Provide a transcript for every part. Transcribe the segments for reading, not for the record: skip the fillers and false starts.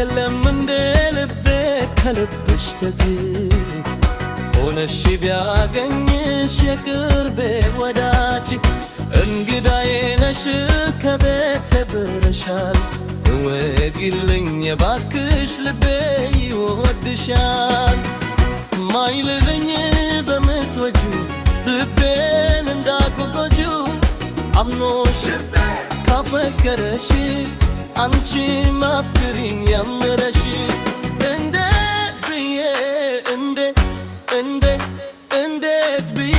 የለም እንደ ልቤ ከልብሽ ተጂ ሆነሽ ቢያገኝሽ የቅርቤ ወዳጅ እንግዳዬ ነሽ ከቤቴ ብረሻል እወጊልኝ የባክሽ ልቤ ይወድሻል ማይልልኝ በምትወጂው ልቤን እንዳትጎጂው አምኖሽ ካፈቀረሽ አንቺ ማፍቅሪኝ ያምረሽ እንዴት ብዬ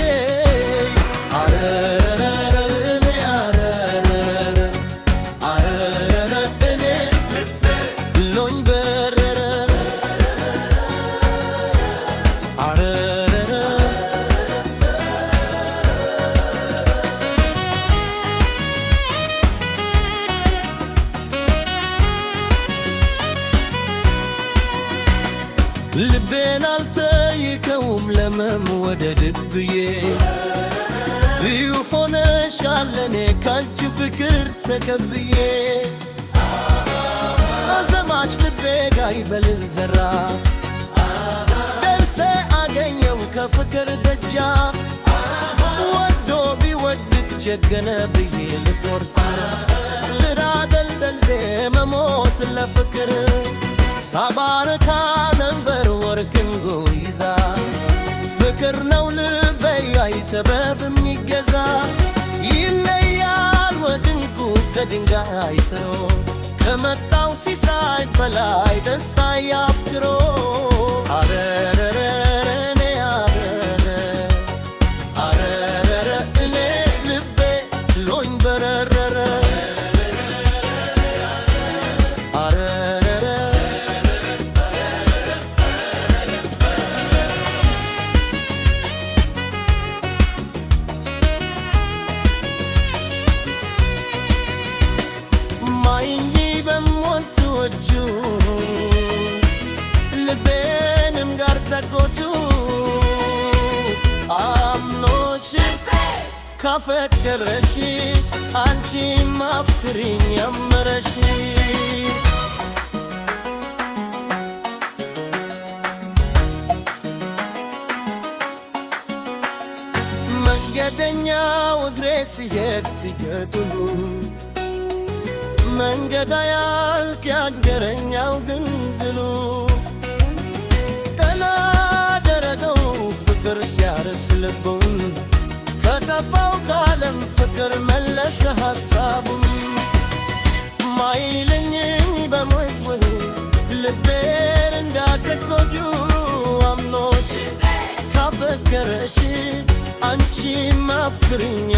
ልቤን አልጠይቀውም ለመወደድ ብዬ ልዩ ሆነሻል ለኔ ካንቺ ፍቅር ተቀብዬ አዘማች ልቤ ጋር ይበልል ዘራፍ ደርሴ አገኘው ከፍቅር ደጃፍ ወዶ ቢወድቅ ጀገነ ብዬ ልፎርት ልራደልደልዴ መሞት ለፍቅር ሳባርካ ነበር ወርቅን ጎይዛ ፍቅር ነው ልቤ አይተበብ የሚገዛ ይለያል ወድንቁ ከድንጋይ ትሮ ከመጣው ሲሳይ በላይ ደስታ ያፍክሮ አረረረረኔ አረረረ እኔ ልቤ ሎኝ በረረረ ልቤንም ጋር ተጎጁ አምኖሽ ካፈቀረሽ አንቺ ማፍቅሪኝ ያምረሽ መንገደኛው እግሬ ሲሄድ መንገድ አያልቅ ያገረኛው ግን ዝሉ ጠና ደረገው ፍቅር ሲያርስ ልቡን ከጠፋው ከዓለም ፍቅር መለሰ ሐሳቡን ማይልኝም በሞት ልቤን እንዳትጎጁ አምኖሽ ካፈቀረሽ አንቺ ማፍቅሪኝ